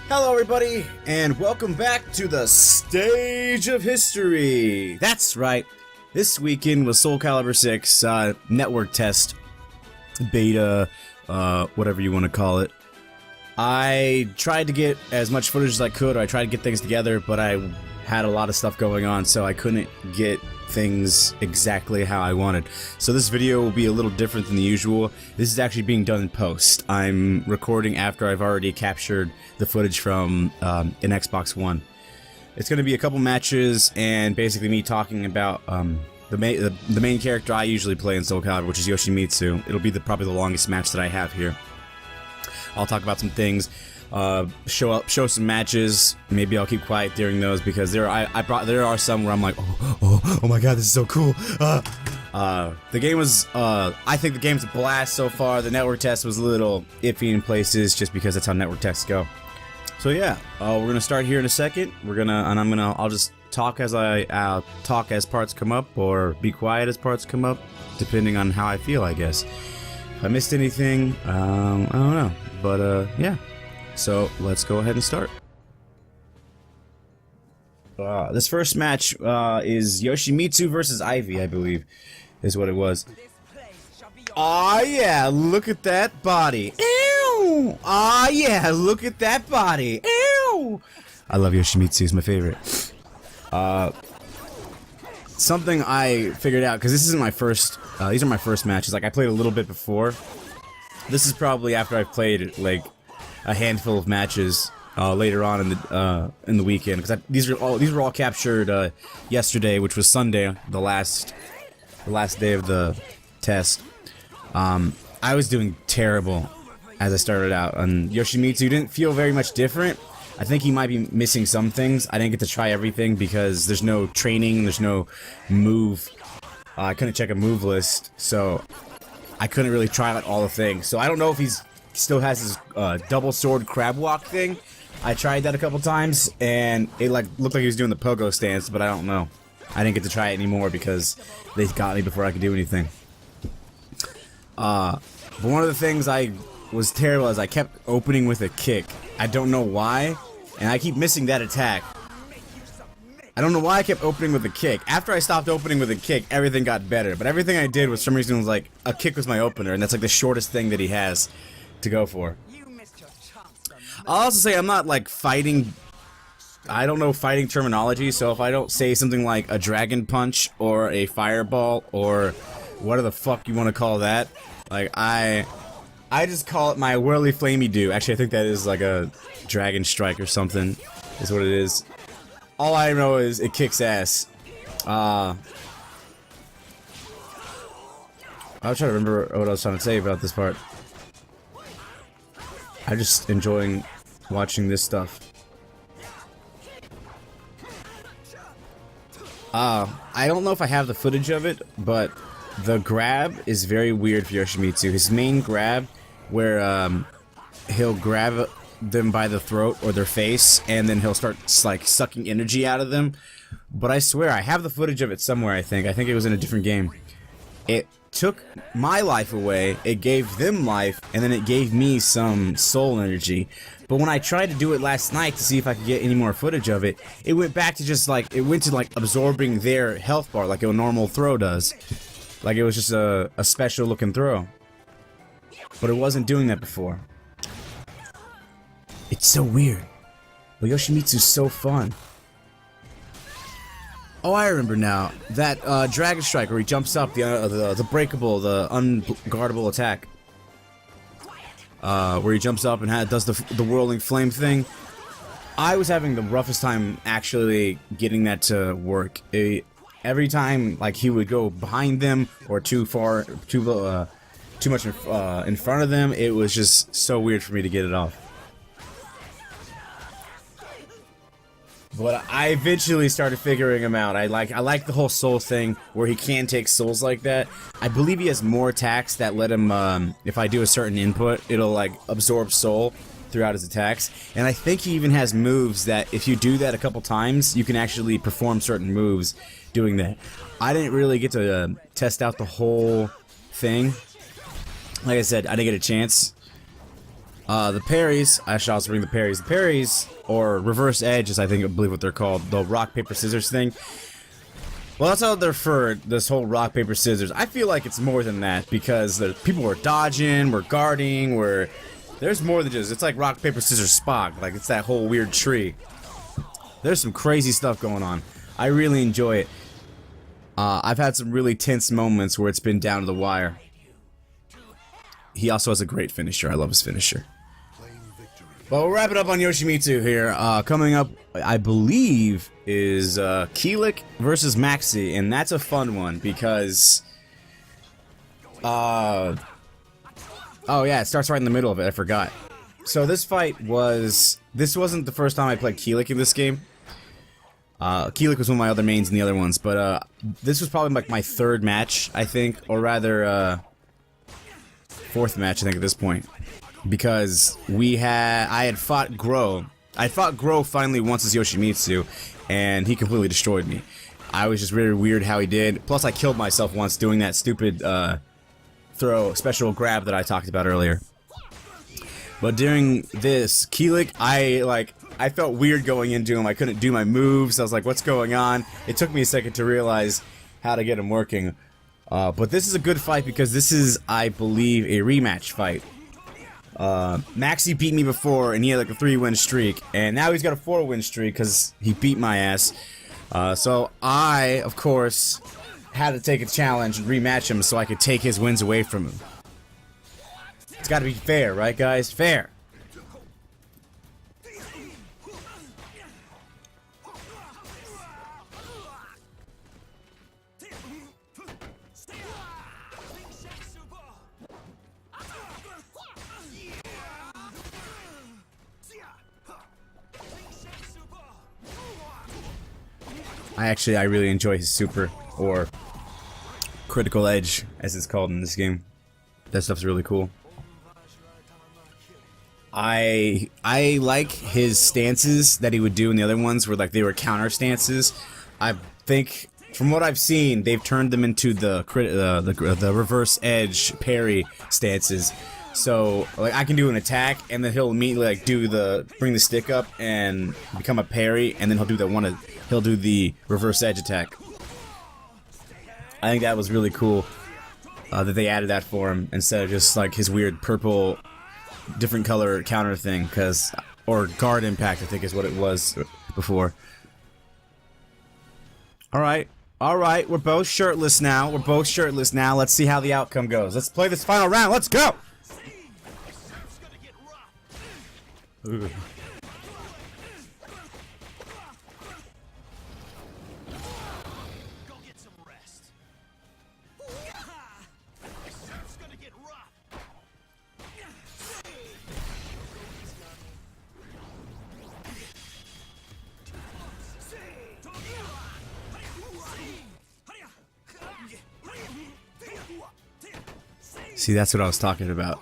Hello everybody, and welcome back to the Stage of History! That's right, this weekend was Soul Calibur 6 network test, beta, whatever you want to call it. I tried to get as much footage as I could, or I tried to get things together, but I had a lot of stuff going on, so I couldn't get things exactly how I wanted. So this video will be a little different than the usual. This is actually being done in post. I'm recording after I've already captured the footage from an Xbox One. It's going to be a couple matches and basically me talking about the main character I usually play in Soul Calibur, which is Yoshimitsu. It'll be probably the longest match that I have here. I'll talk about some things, show some matches. Maybe I'll keep quiet during those because there are some where I'm like, oh my god, this is so cool. The game was, I think the game's a blast so far. The network test was a little iffy in places just because that's how network tests go. So yeah, we're gonna start here in a second. I'll just talk as talk as parts come up, or be quiet as parts come up, depending on how I feel, I guess. If I missed anything, I don't know. But, yeah. So, let's go ahead and start. This first match, is Yoshimitsu versus Ivy, I believe, is what it was. Aw, yeah, look at that body. Ew! Aw, yeah, look at that body. Ew! I love Yoshimitsu, he's my favorite. Something I figured out, because this isn't my first, these are my first matches. Like, I played a little bit before. This is probably after I've played, like, a handful of matches, later on in the weekend. Because these were all captured, yesterday, which was Sunday, the last day of the test. I was doing terrible as I started out, and Yoshimitsu didn't feel very much different. I think he might be missing some things. I didn't get to try everything because there's no training, there's no move. I couldn't check a move list, so I couldn't really try out all the things. So I don't know if he's still has his double sword crab walk thing. I tried that a couple times, and it looked like he was doing the pogo stance, but I don't know. I didn't get to try it anymore because they got me before I could do anything. But one of the things I was terrible is I kept opening with a kick. I don't know why, and I keep missing that attack. I don't know why I kept opening with a kick. After I stopped opening with a kick, everything got better. But everything I did, for some reason, was like, a kick was my opener, and that's like the shortest thing that he has to go for. I'll also say I'm not like fighting. I don't know fighting terminology, so if I don't say something like a dragon punch or a fireball or whatever the fuck you want to call that, like I just call it my whirly flamey do. Actually, I think that is like a dragon strike or something, is what it is. All I know is it kicks ass. I was trying to remember what I was trying to say about this part. I'm just enjoying watching this stuff. I don't know if I have the footage of it, but the grab is very weird for Yoshimitsu. His main grab, where he'll grab them by the throat or their face, and then he'll start like sucking energy out of them. But I swear I have the footage of it somewhere. I think it was in a different game. It took my life away, it gave them life, and then it gave me some soul energy. But when I tried to do it last night to see if I could get any more footage of it, it went back to just like, it went to like absorbing their health bar like a normal throw does. Like it was just a special looking throw. But it wasn't doing that before. It's so weird. But Yoshimitsu's so fun. Oh, I remember now. That Dragon Strike where he jumps up, the breakable, the unguardable attack. Where he jumps up and does the whirling flame thing. I was having the roughest time actually getting that to work. Every time, like, he would go behind them or too much in front of them, it was just so weird for me to get it off. But I eventually started figuring him out. I like the whole soul thing where he can take souls like that. I believe he has more attacks that let him, if I do a certain input, it'll like absorb soul throughout his attacks. And I think he even has moves that if you do that a couple times, you can actually perform certain moves doing that. I didn't really get to test out the whole thing. Like I said, I didn't get a chance. The parries, I should also bring the parries. The parries, or reverse edge is I believe what they're called, the rock, paper, scissors thing. Well, that's how they're for this whole rock, paper, scissors. I feel like it's more than that, because people were dodging, we're guarding, there's more than just, it's like rock, paper, scissors, Spock. Like, it's that whole weird tree. There's some crazy stuff going on. I really enjoy it. I've had some really tense moments where it's been down to the wire. He also has a great finisher. I love his finisher. But we'll wrap it up on Yoshimitsu here. Coming up, I believe, is Keelik versus Maxi, and that's a fun one because oh yeah, it starts right in the middle of it. I forgot. So this wasn't the first time I played Keelik in this game. Keelik was one of my other mains in the other ones, but this was probably like my third match, I think, or rather fourth match, I think, at this point, because I had fought Grow. I fought Grow finally once as Yoshimitsu, and he completely destroyed me. I was just really weird how he did. Plus, I killed myself once doing that stupid special grab that I talked about earlier. But during this Keelik, I felt weird going into him. I couldn't do my moves. I was like, what's going on? It took me a second to realize how to get him working. But this is a good fight because this is, I believe, a rematch fight. Maxi beat me before and he had like a 3-win streak, and now he's got a 4-win streak because he beat my ass. So I, of course, had to take a challenge and rematch him so I could take his wins away from him. It's gotta be fair, right guys? Fair! I really enjoy his super, or critical edge, as it's called in this game. That stuff's really cool. I like his stances that he would do in the other ones, where like they were counter stances. I think, from what I've seen, they've turned them into the reverse edge parry stances. So like I can do an attack, and then he'll immediately like bring the stick up and become a parry, and then he'll do the reverse edge attack. I think that was really cool that they added that for him instead of just like his weird purple, different color counter thing, or guard impact, I think is what it was before. Alright, we're both shirtless now. Let's see how the outcome goes. Let's play this final round. Let's go! Ooh. See, that's what I was talking about.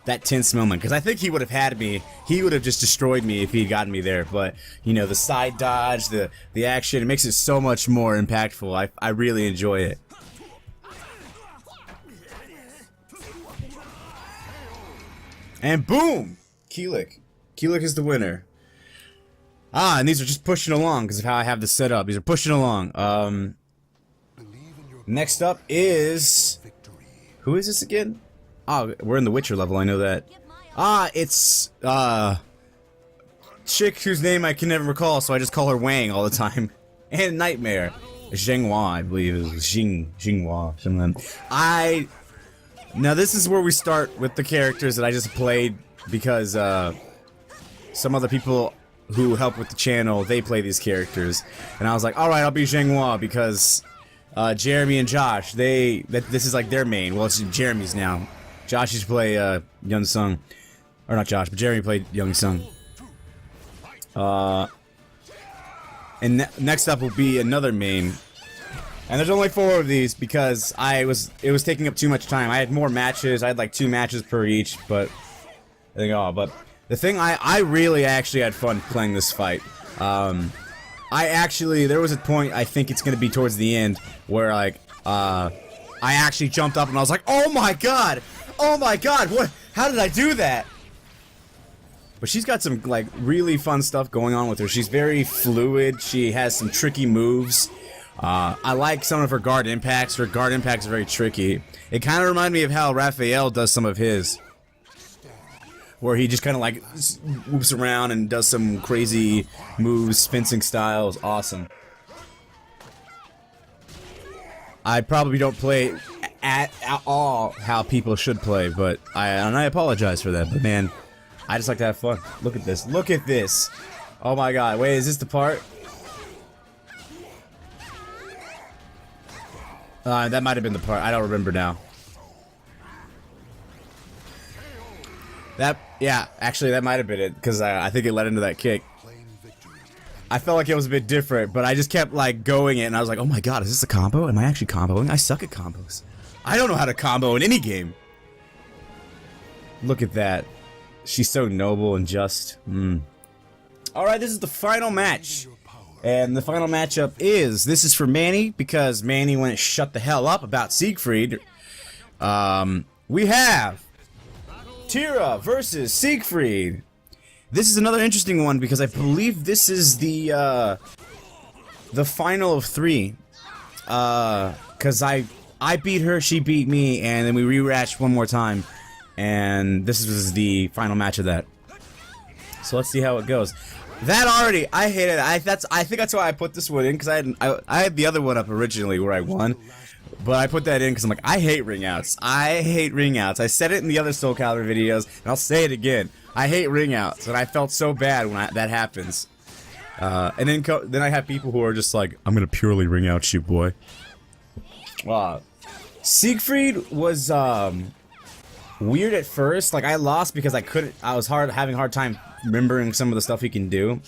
That tense moment, because I think he would have had me. He would have just destroyed me if he'd gotten me there. But you know, the side dodge, the action, it makes it so much more impactful. I really enjoy it. And boom, Keelik is the winner. And these are just pushing along because of how I have this set up. These are pushing along. Next up is, who is this again? Oh, we're in the Witcher level, I know that. It's, chick whose name I can never recall, so I just call her Wang all the time. And Nightmare. Zhenghua, I believe it was Xinghua, something. Now this is where we start with the characters that I just played, because, some other people who help with the channel, they play these characters. And I was like, alright, I'll be Zhenghua, because, Jeremy and Josh, this is like their main. Well, it's Jeremy's now. Josh used to play Young Sung, or not Josh, but Jeremy played Young Sung. And next up will be another main, and there's only 4 of these because it was taking up too much time. I had more matches. I had like 2 matches per each, but but the thing I really actually had fun playing this fight. There was a point, I think it's gonna be towards the end, where like I actually jumped up and I was like, oh my god, what, how did I do that? But she's got some, like, really fun stuff going on with her. She's very fluid. She has some tricky moves. I like some of her guard impacts. Her guard impacts are very tricky. It kind of reminds me of how Raphael does some of his. Where he just kind of, like, whoops around and does some crazy moves, fencing styles. Awesome. I probably don't play at all how people should play, but I apologize for that. But, man... I just like to have fun. Look at this. Look at this. Oh my god. Wait, is this the part? That might have been the part. I don't remember now. Yeah, actually that might have been it, because I think it led into that kick. I felt like it was a bit different, but I just kept like going it, and I was like, oh my god, is this a combo? Am I actually comboing? I suck at combos. I don't know how to combo in any game. Look at that. She's so noble and just. Alright, this is the final match. And the final matchup is, this is for Manny, because Manny went shut the hell up about Siegfried. We have Tira versus Siegfried. This is another interesting one, because I believe this is the final of 3. Because I beat her, she beat me, and then we rematched one more time. And this was the final match of that. So let's see how it goes. That already, I hate it. I think that's why I put this one in, because I had the other one up originally where I won. But I put that in because I'm like, I hate ring outs. I hate ring outs. I said it in the other Soul Calibur videos, and I'll say it again. I hate ring outs, and I felt so bad when that happens. And then I have people who are just like, I'm gonna purely ring out you, boy. Siegfried was weird at first. Like, I lost because I was having a hard time remembering some of the stuff he can do.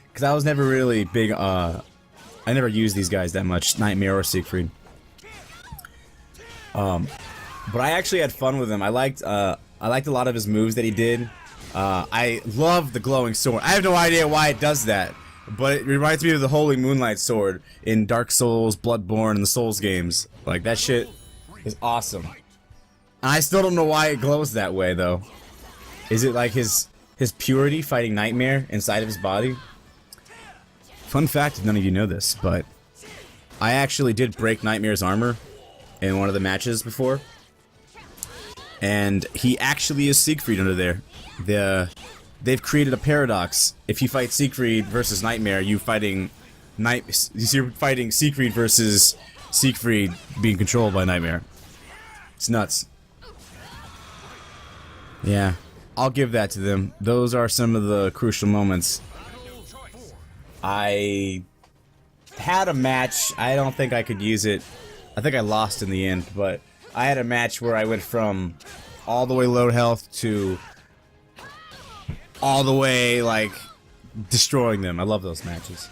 Because I was never really big, I never used these guys that much, Nightmare or Siegfried. But I actually had fun with him. I liked a lot of his moves that he did. I love the glowing sword. I have no idea why it does that, but it reminds me of the Holy Moonlight Sword in Dark Souls, Bloodborne, and the Souls games. Like, that shit is awesome. And I still don't know why it glows that way, though. Is it like his purity fighting Nightmare inside of his body? Fun fact, if none of you know this, but I actually did break Nightmare's armor in one of the matches before. And he actually is Siegfried under there. They've created a paradox. If you fight Siegfried versus Nightmare, you're fighting Siegfried versus Siegfried being controlled by Nightmare. It's nuts. Yeah, I'll give that to them. Those are some of the crucial moments. I had a match. I don't think I could use it. I think I lost in the end, but I had a match where I went from all the way low health to all the way, like, destroying them. I love those matches.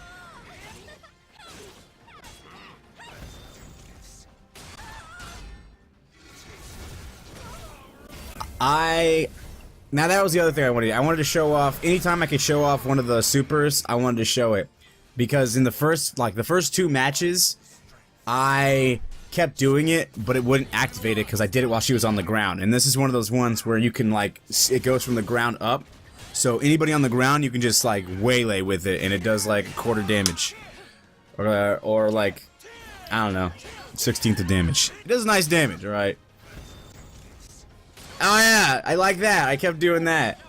Now that was the other thing I wanted. I wanted to show off, anytime I could show off one of the supers, I wanted to show it. Because in the first 2 matches, I kept doing it, but it wouldn't activate it because I did it while she was on the ground. And this is one of those ones where you can, like, it goes from the ground up. So anybody on the ground, you can just, like, waylay with it, and it does, like, 1/4 damage. Or like, I don't know, 1/16 of damage. It does nice damage, alright? Oh yeah, I like that. I kept doing that.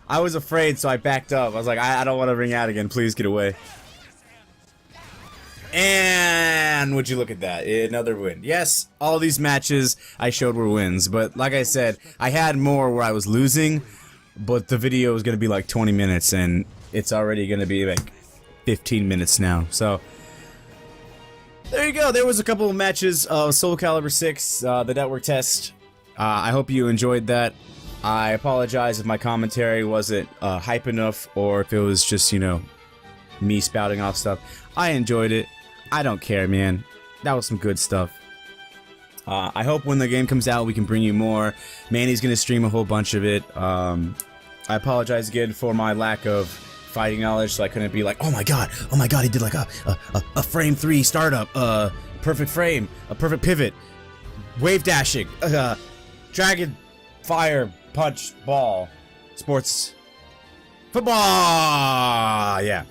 I was afraid, so I backed up. I was like, I don't want to ring out again. Please get away. And would you look at that? Another win. Yes, all these matches I showed were wins, but like I said, I had more where I was losing, but the video is going to be like 20 minutes, and it's already going to be like 15 minutes now. So there you go. There was a couple of matches of Soul Calibur 6, the network test. I hope you enjoyed that. I apologize if my commentary wasn't hype enough, or if it was just, you know, me spouting off stuff. I enjoyed it. I don't care, man. That was some good stuff. I hope when the game comes out we can bring you more. Manny's gonna stream a whole bunch of it. I apologize again for my lack of fighting knowledge, so I couldn't be like, oh my god, he did like a frame 3 startup, perfect frame, a perfect pivot, wave dashing, dragon fire punch ball. sports, football. Yeah.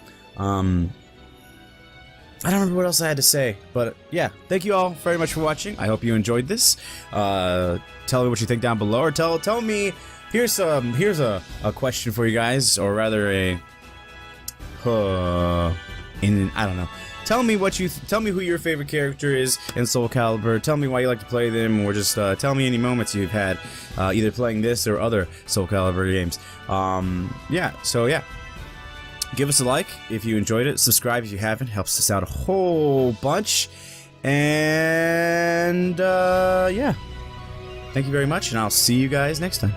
I don't remember what else I had to say, but yeah, thank you all very much for watching. I hope you enjoyed this. Tell me what you think down below, or tell me. Here's a question for you guys, or rather I don't know. Tell me who your favorite character is in Soul Calibur. Tell me why you like to play them, or just tell me any moments you've had either playing this or other Soul Calibur games. Yeah. So yeah. Give us a like if you enjoyed it. Subscribe if you haven't. Helps us out a whole bunch. And, yeah. Thank you very much, and I'll see you guys next time.